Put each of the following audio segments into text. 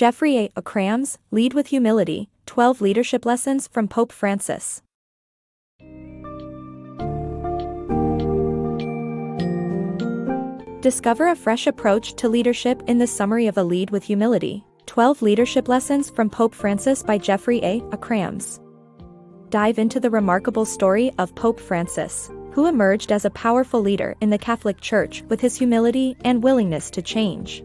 JeffreyAKrames, Lead with Humility, 12 Leadership Lessons from Pope Francis. Discover a fresh approach to leadership in the summary of A Lead with Humility, 12 Leadership Lessons from Pope Francis by JeffreyAKrames. Dive into the remarkable story of Pope Francis, who emerged as a powerful leader in the Catholic Church with his humility and willingness to change.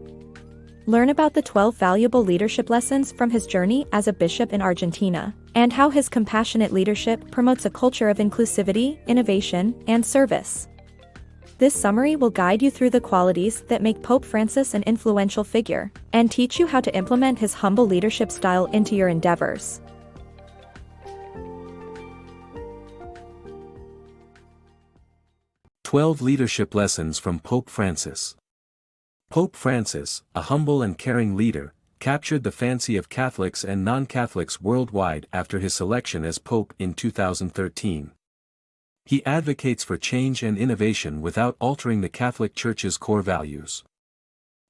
Learn about the 12 valuable leadership lessons from his journey as a bishop in Argentina, and how his compassionate leadership promotes a culture of inclusivity, innovation, and service. This summary will guide you through the qualities that make Pope Francis an influential figure, and teach you how to implement his humble leadership style into your endeavors. "12 Leadership Lessons from Pope Francis." Pope Francis, a humble and caring leader, captured the fancy of Catholics and non-Catholics worldwide after his selection as Pope in 2013. He advocates for change and innovation without altering the Catholic Church's core values.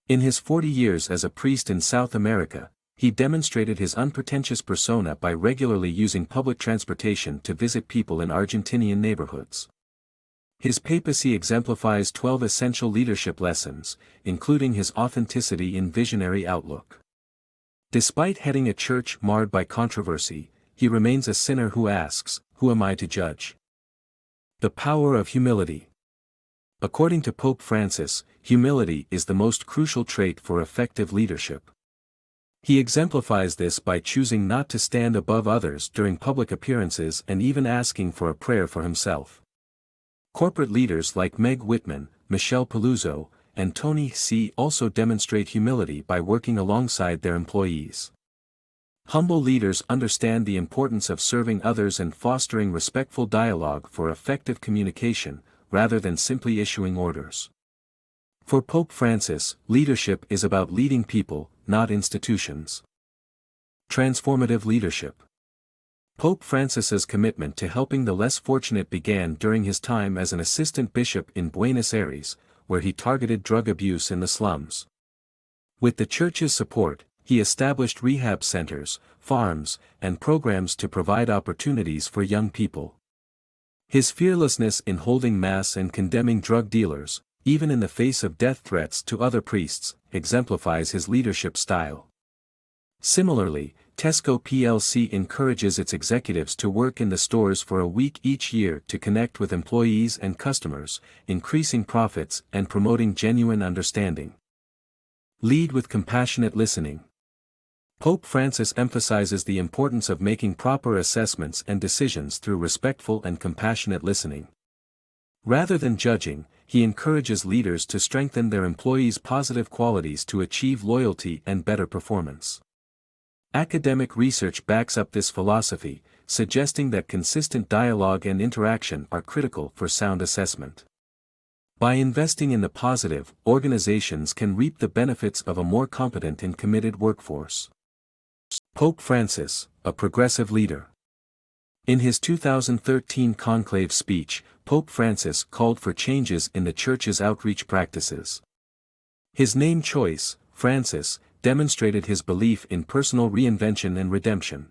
In his 40 years as a priest in South America, he demonstrated his unpretentious persona by regularly using public transportation to visit people in Argentinian neighborhoods. His papacy exemplifies 12 essential leadership lessons, including his authenticity and visionary outlook. Despite heading a church marred by controversy, he remains a sinner who asks, "Who am I to judge?" The power of humility. According to Pope Francis, humility is the most crucial trait for effective leadership. He exemplifies this by choosing not to stand above others during public appearances and even asking for a prayer for himself. Corporate leaders like Meg Whitman, Michelle Peluso, and Tony C. also demonstrate humility by working alongside their employees. Humble leaders understand the importance of serving others and fostering respectful dialogue for effective communication, rather than simply issuing orders. For Pope Francis, leadership is about leading people, not institutions. Transformative Leadership. Pope Francis's commitment to helping the less fortunate began during his time as an assistant bishop in Buenos Aires, where he targeted drug abuse in the slums. With the Church's support, he established rehab centers, farms, and programs to provide opportunities for young people. His fearlessness in holding Mass and condemning drug dealers, even in the face of death threats to other priests, exemplifies his leadership style. Similarly, Tesco plc encourages its executives to work in the stores for a week each year to connect with employees and customers, increasing profits and promoting genuine understanding. Lead with compassionate listening. Pope Francis emphasizes the importance of making proper assessments and decisions through respectful and compassionate listening. Rather than judging, he encourages leaders to strengthen their employees' positive qualities to achieve loyalty and better performance. Academic research backs up this philosophy, suggesting that consistent dialogue and interaction are critical for sound assessment. By investing in the positive, organizations can reap the benefits of a more competent and committed workforce. Pope Francis, a progressive leader. In his 2013 conclave speech, Pope Francis called for changes in the Church's outreach practices. His name choice, Francis, demonstrated his belief in personal reinvention and redemption.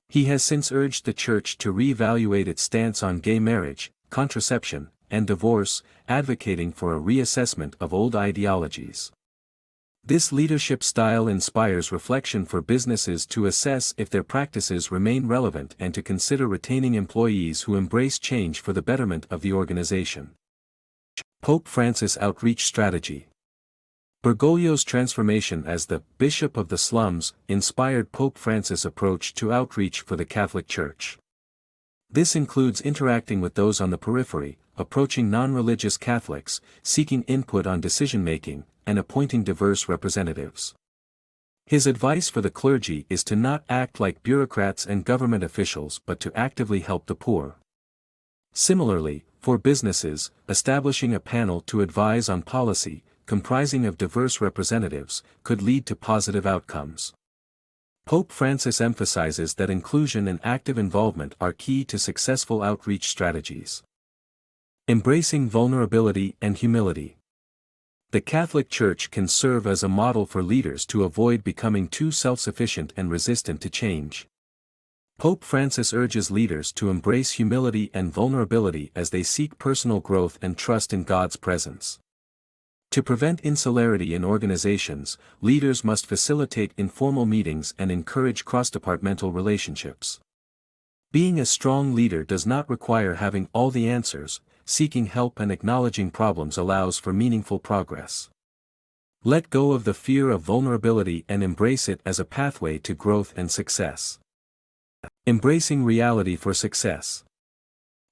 He has since urged the Church to reevaluate its stance on gay marriage, contraception, and divorce, advocating for a reassessment of old ideologies. This leadership style inspires reflection for businesses to assess if their practices remain relevant and to consider retaining employees who embrace change for the betterment of the organization. Pope Francis outreach strategy. Bergoglio's transformation as the Bishop of the Slums inspired Pope Francis' approach to outreach for the Catholic Church. This includes interacting with those on the periphery, approaching non-religious Catholics, seeking input on decision-making, and appointing diverse representatives. His advice for the clergy is to not act like bureaucrats and government officials but to actively help the poor. Similarly, for businesses, establishing a panel to advise on policy, comprising of diverse representatives, could lead to positive outcomes. Pope Francis emphasizes that inclusion and active involvement are key to successful outreach strategies. Embracing vulnerability and humility. The Catholic Church can serve as a model for leaders to avoid becoming too self-sufficient and resistant to change. Pope Francis urges leaders to embrace humility and vulnerability as they seek personal growth and trust in God's presence. To prevent insularity in organizations, leaders must facilitate informal meetings and encourage cross-departmental relationships. Being a strong leader does not require having all the answers. Seeking help and acknowledging problems allows for meaningful progress. Let go of the fear of vulnerability and embrace it as a pathway to growth and success. Embracing reality for success.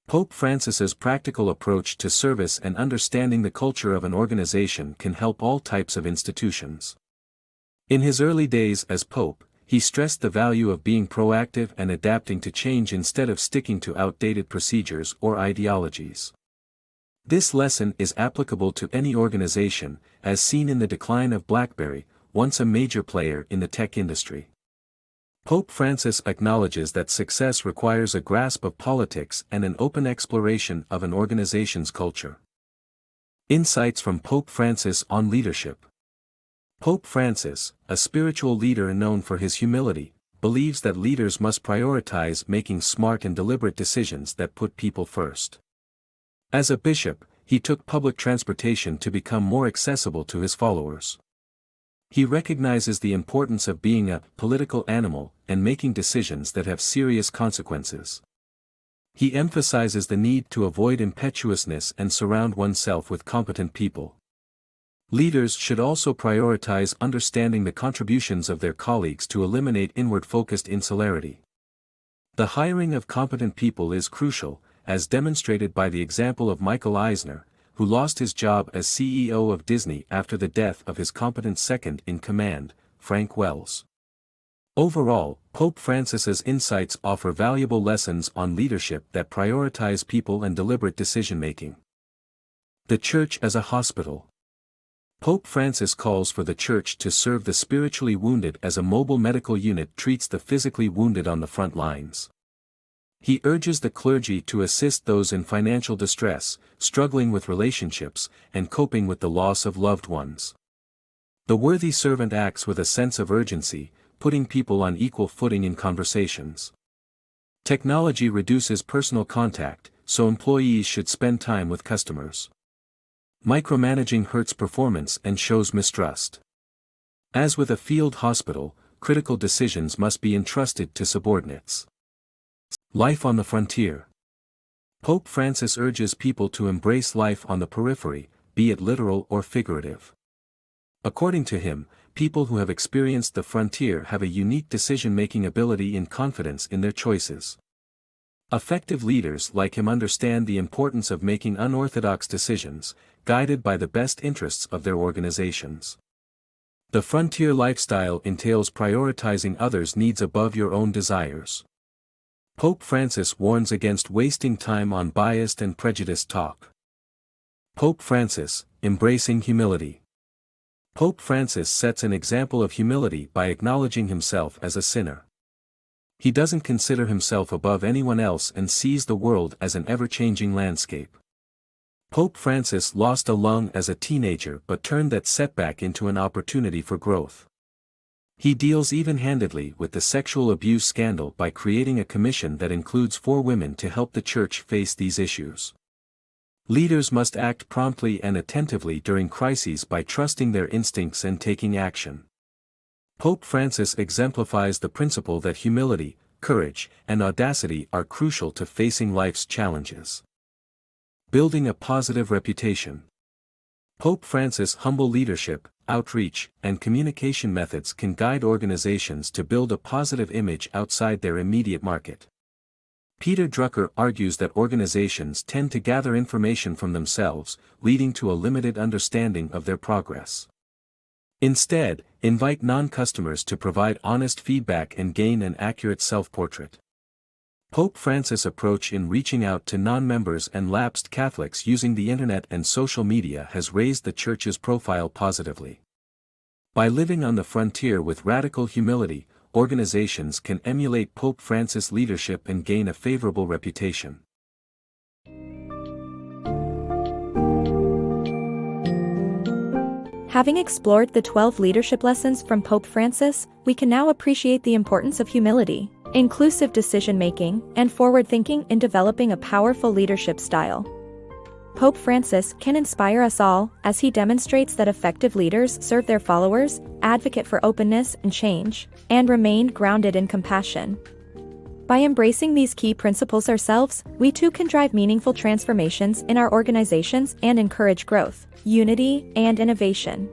Pope Francis's practical approach to service and understanding the culture of an organization can help all types of institutions. In his early days as Pope, he stressed the value of being proactive and adapting to change instead of sticking to outdated procedures or ideologies. This lesson is applicable to any organization, as seen in the decline of BlackBerry, once a major player in the tech industry. Pope Francis acknowledges that success requires a grasp of politics and an open exploration of an organization's culture. Insights from Pope Francis on leadership. Pope Francis, a spiritual leader known for his humility, believes that leaders must prioritize making smart and deliberate decisions that put people first. As a bishop, he took public transportation to become more accessible to his followers. He recognizes the importance of being a political animal and making decisions that have serious consequences. He emphasizes the need to avoid impetuousness and surround oneself with competent people. Leaders should also prioritize understanding the contributions of their colleagues to eliminate inward-focused insularity. The hiring of competent people is crucial, as demonstrated by the example of Michael Eisner, who lost his job as CEO of Disney after the death of his competent second-in-command, Frank Wells. Overall, Pope Francis's insights offer valuable lessons on leadership that prioritize people and deliberate decision-making. The Church as a hospital. Pope Francis calls for the Church to serve the spiritually wounded as a mobile medical unit treats the physically wounded on the front lines. He urges the clergy to assist those in financial distress, struggling with relationships, and coping with the loss of loved ones. The worthy servant acts with a sense of urgency, putting people on equal footing in conversations. Technology reduces personal contact, so employees should spend time with customers. Micromanaging hurts performance and shows mistrust. As with a field hospital, critical decisions must be entrusted to subordinates. Life on the frontier. Pope Francis urges people to embrace life on the periphery, be it literal or figurative. According to him, people who have experienced the frontier have a unique decision-making ability and confidence in their choices. Effective leaders like him understand the importance of making unorthodox decisions, guided by the best interests of their organizations. The frontier lifestyle entails prioritizing others' needs above your own desires. Pope Francis warns against wasting time on biased and prejudiced talk. Pope Francis, embracing humility. Pope Francis sets an example of humility by acknowledging himself as a sinner. He doesn't consider himself above anyone else and sees the world as an ever-changing landscape. Pope Francis lost a lung as a teenager but turned that setback into an opportunity for growth. He deals even-handedly with the sexual abuse scandal by creating a commission that includes 4 women to help the Church face these issues. Leaders must act promptly and attentively during crises by trusting their instincts and taking action. Pope Francis exemplifies the principle that humility, courage, and audacity are crucial to facing life's challenges. Building a positive reputation. Pope Francis' humble leadership, outreach, and communication methods can guide organizations to build a positive image outside their immediate market. Peter Drucker argues that organizations tend to gather information from themselves, leading to a limited understanding of their progress. Instead, invite non-customers to provide honest feedback and gain an accurate self-portrait. Pope Francis' approach in reaching out to non-members and lapsed Catholics using the internet and social media has raised the Church's profile positively. By living on the frontier with radical humility, organizations can emulate Pope Francis' leadership and gain a favorable reputation. Having explored the 12 leadership lessons from Pope Francis, we can now appreciate the importance of humility, inclusive decision-making, and forward-thinking in developing a powerful leadership style. Pope Francis can inspire us all, as he demonstrates that effective leaders serve their followers, advocate for openness and change, and remain grounded in compassion. By embracing these key principles ourselves, we too can drive meaningful transformations in our organizations and encourage growth, unity, and innovation.